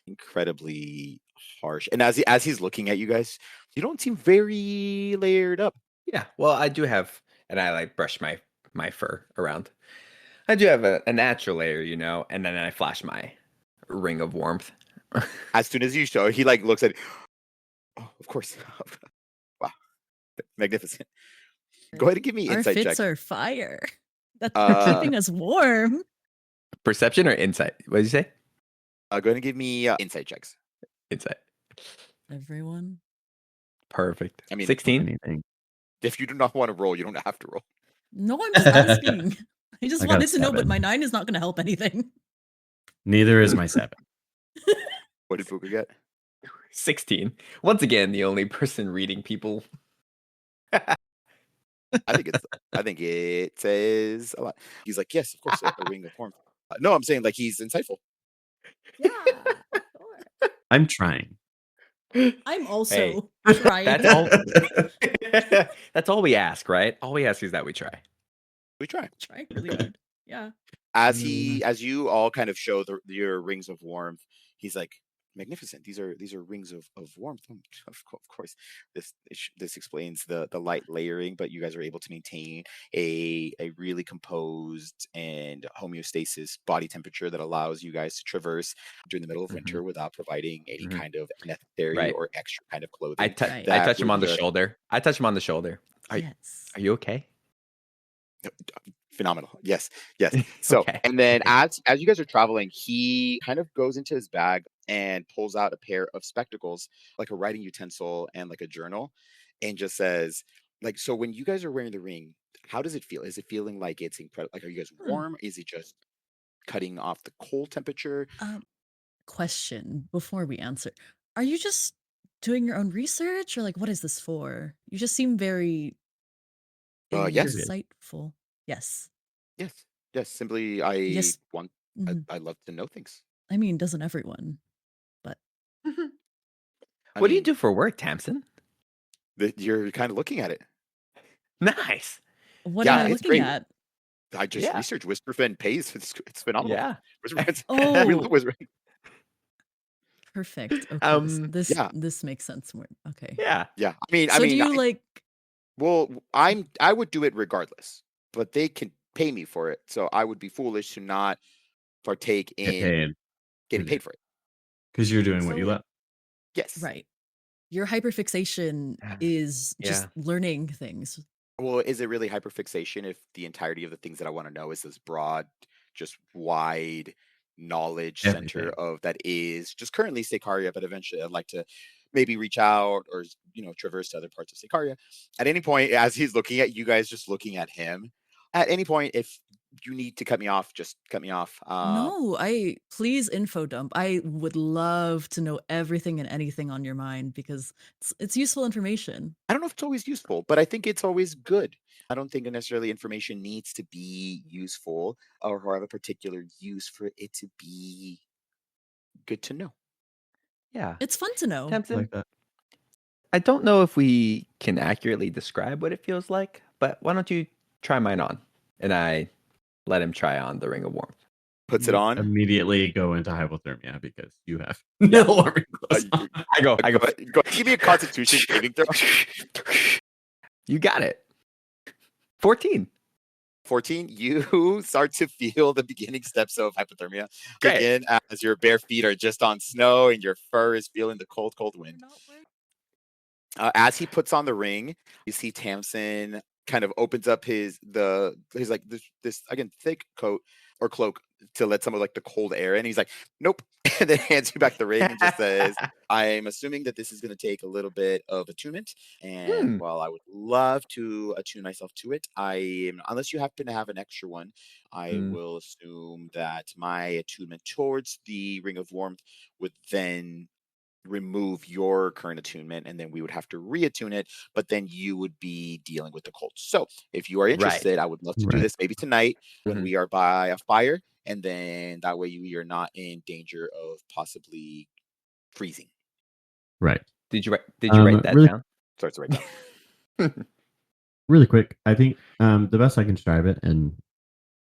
incredibly harsh. And as he's looking at you guys, you don't seem very layered up. Yeah, well, I do have, and I like brush my fur around. I do have a natural layer, and then I flash my ring of warmth. As soon as you show, he like looks at it. Oh, of course. Wow. Magnificent. Go ahead and give me Our insight fits check. are fire. That's Uh, keeping us warm. Perception or insight? What did you say? Go ahead and give me insight checks. Insight. Everyone. Perfect. I mean, 16. Anything. If you do not want to roll, you don't have to roll. No, I'm just asking. I just I got wanted to know, but 7. my 9 is not going to help anything. Neither is my 7. What did Fuka get? 16. Once again, the only person reading people. I think it says a lot. He's like, yes, of course, a ring of warmth. No, I'm saying like he's insightful. Yeah. Sure. I'm trying. I'm also Hey, trying. That's all. That's all we ask, right? All we ask is that we try. We try. Trying really hard. Yeah. As you all kind of show your rings of warmth, he's like, magnificent. These are rings of warmth. Of course, this explains the light layering, but you guys are able to maintain a really composed and homeostasis body temperature that allows you guys to traverse during the middle of winter without providing any kind of necessary Right. or extra kind of clothing. I touch him on the shoulder. Are Yes. you okay? Phenomenal. Yes. So, Okay. and then as you guys are traveling, he kind of goes into his bag and pulls out a pair of spectacles, like a writing utensil and like a journal, and just says, like, so when you guys are wearing the ring, how does it feel? Is it feeling like it's incredible? Like, are you guys warm? Is it just cutting off the cold temperature? Question before we answer. Are you just doing your own research, or like what is this for? You just seem very Yes. insightful. Yes. Yes. Simply, I Yes. want. Mhm. I love to know things. I mean, doesn't everyone? But What do you do for work, Tamsin? You're kind of looking at it. Nice. what Yeah, am I it's looking great. at? I just researched Whisperfen pays. It's phenomenal. Yeah. Whisperfen's, we Oh, love Whisperfen. perfect. Okay, this Yeah. this makes sense more. Okay. Yeah. Yeah. I mean, So do you like? well, I would do it regardless, but they can pay me for it, so I would be foolish to not partake Get in paid. getting paid for it. Because you're doing what you So- love. Yes. Right. Your hyperfixation is just learning things. Well, is it really hyperfixation if the entirety of the things that I want to know is this broad, just wide knowledge center Everything. of that is just currently Sakaria, but eventually I'd like to maybe reach out or traverse to other parts of Sakaria. At any point, as he's looking at you guys, just looking at him, at any point, if you need to cut me off, just cut me off. No, please info dump. I would love to know everything and anything on your mind because it's useful information. I don't know if it's always useful, but I think it's always good. I don't think necessarily information needs to be useful or have a particular use for it to be good to know. Yeah. It's fun to know. Tamsin, Like that. I don't know if we can accurately describe what it feels like, but why don't you try mine on? And I let him try on the ring of warmth. Puts it You on. Immediately go into hypothermia because you have no warming clothes on. I go. Go give me a Constitution saving throw. You got it. 14. 14. You start to feel the beginning steps of hypothermia. Great. Begin as your bare feet are just on snow and your fur is feeling the cold, cold wind. As he puts on the ring, you see Tamsin kind of opens up his like this again thick coat or cloak to let some of like the cold air in. He's like, nope, and then hands you back the ring and just says, I'm assuming that this is going to take a little bit of attunement, and Hmm. while I would love to attune myself to it, unless you happen to have an extra one, I Mm. will assume that my attunement towards the ring of warmth would then remove your current attunement, and then we would have to reattune it, but then you would be dealing with the cold. So if you are Right. interested, I would love to do Right. this maybe tonight when Mhm. we are by a fire, and then that way we are not in danger of possibly freezing. Right. Did you write that Really, down? Starts to write down. really quick. I think the best I can describe it, and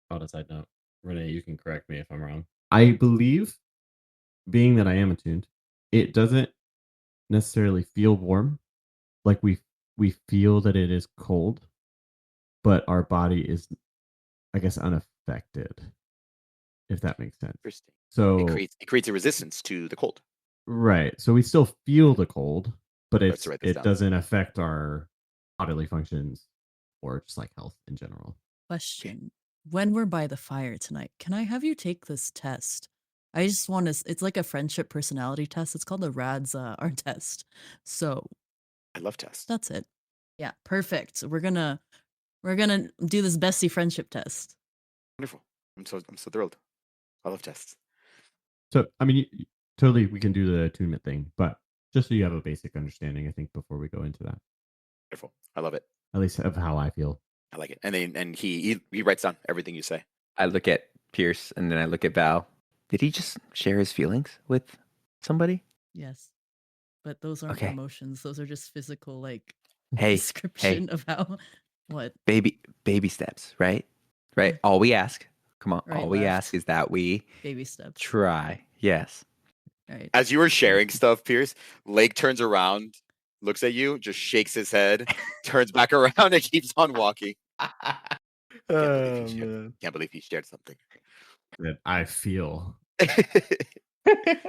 on a side note, Renee, you can correct me if I'm wrong. I believe, being that I am attuned, it doesn't necessarily feel warm. Like we feel that it is cold, but our body is, I guess, unaffected. If that makes sense. Interesting. It So creates a resistance to the cold. right. So we still feel the cold, but Let's write this it down. doesn't affect our bodily functions or just like health in general. Question. When we're by the fire tonight, can I have you take this test? I just want to, it's like a friendship personality test. It's called the RADS R test. So I love tests. that's it. Yeah, perfect. So we're gonna do this bestie friendship test. Wonderful. I'm so thrilled. I love tests. So I mean, totally, we can do the attunement thing, but just so you have a basic understanding, I think before we go into that, Wonderful. I love it. at least of how I feel. I like it. And then he writes down everything you say. I look at Pierce and then I look at Val. Did he just share his feelings with somebody? Yes. But those aren't Okay. emotions. Those are just physical, like, Hey, description of how, what? baby steps, right? Right. All we ask, come on, Right, all we left. ask is that we Baby steps. try. Yes. Right. As you were sharing stuff, Pierce, Lake turns around, looks at you, just shakes his head, turns back around, and keeps on walking. Man. Can't believe he shared something. That I feel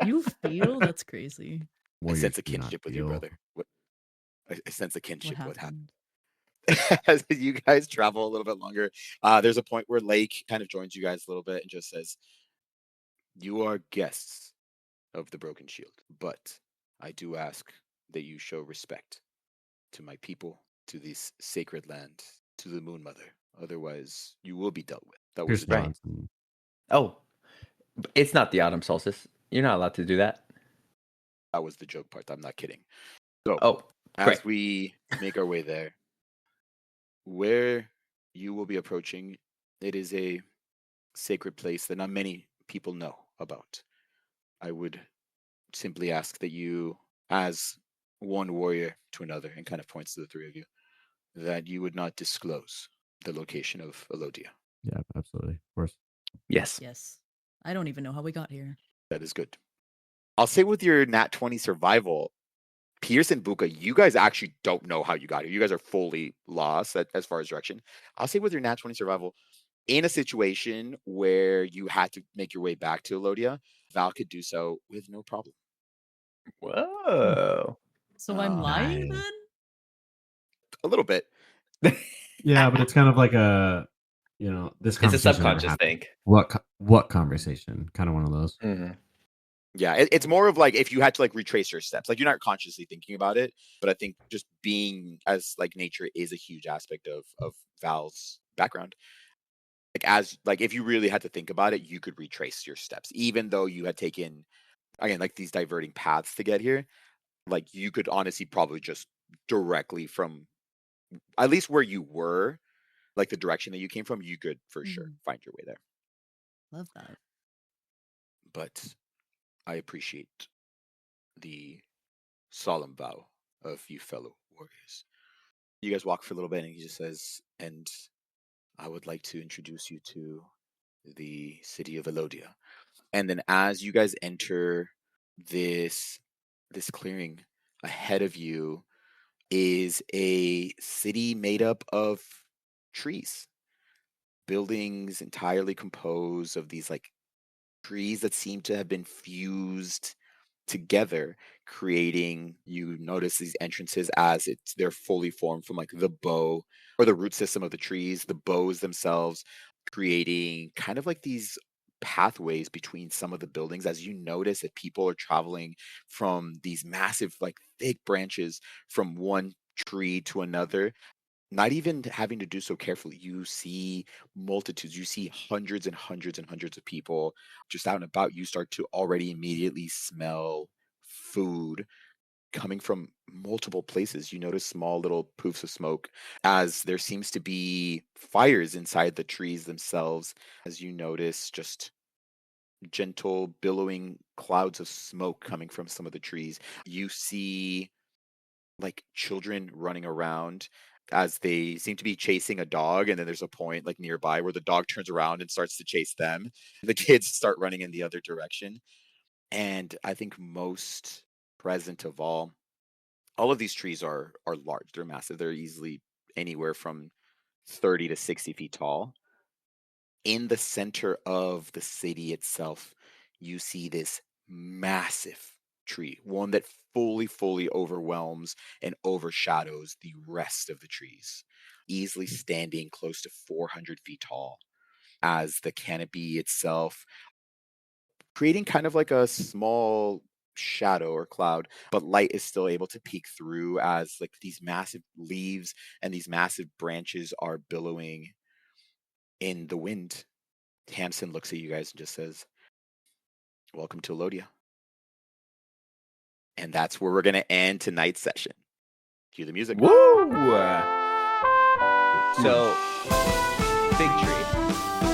You feel? That's crazy. I warriors sense a do not kinship with your feel. brother. I sense a What kinship with happened. happened? As you guys travel a little bit longer, there's a point where Lake kind of joins you guys a little bit and just says, you are guests of the Broken Shield, but I do ask that you show respect to my people, to this sacred land, to the Moonmother. Otherwise, you will be dealt with. That was Pierce the joke. nods and Oh, it's not the autumn solstice. You're not allowed to do that. That was the joke part. I'm not kidding. So, Oh, great. as we make our way there, where you will be approaching, it is a sacred place that not many people know about. I would simply ask that you, as one warrior to another, and kind of points to the three of you, that you would not disclose the location of Elodia. yeah, absolutely, of course. Yes. Yes. I don't even know how we got here. That is good. I'll say with your Nat 20 survival, Pierce and Buka, you guys actually don't know how you got here. You guys are fully lost as far as direction. I'll say with your Nat 20 survival, in a situation where you had to make your way back to Elodia, Val could do so with no problem. Whoa. So I'm lying Nice. then? A little bit. Yeah, but it's kind of like a, this It's a conversation never subconscious happened. thing. What conversation? Kind of one of those. Mhm. Yeah, it's more of like if you had to like retrace your steps, like you're not consciously thinking about it, but I think just being as like nature is a huge aspect of Val's background. Like if you really had to think about it, you could retrace your steps, even though you had taken again like these diverting paths to get here. Like you could honestly probably just directly from at least where you were, like the direction that you came from, you could for sure Mhm. find your way there. Love that. But I appreciate the solemn vow of you fellow warriors. You guys walk for a little bit, and he just says, and I would like to introduce you to the city of Elodia. And then as you guys enter this clearing, ahead of you is a city made up of trees. Buildings entirely composed of these like trees that seem to have been fused together, creating, you notice these entrances as they're fully formed from like the bow or the root system of the trees, the bows themselves, creating kind of like these pathways between some of the buildings as you notice that people are traveling from these massive like thick branches from one tree to another, not even having to do so carefully. You see multitudes, you see hundreds and hundreds and hundreds of people just out and about. You start to already immediately smell food coming from multiple places. You notice small little poofs of smoke as there seems to be fires inside the trees themselves, as you notice just gentle billowing clouds of smoke coming from some of the trees. You see like children running around as they seem to be chasing a dog, and then there's a point like nearby where the dog turns around and starts to chase them. The kids start running in the other direction. And I think most present of all of these trees are large. They're massive. They're easily anywhere from 30 to 60 feet tall. In the center of the city itself, you see this massive tree, one that fully overwhelms and overshadows the rest of the trees, easily standing close to 400 feet tall, as the canopy itself creating kind of like a small shadow or cloud, but light is still able to peek through as like these massive leaves and these massive branches are billowing in the wind. Tamsin looks at you guys and just says, "Welcome to Elodia." And that's where we're going to end tonight's session. Cue the music. Woo! So, big tree.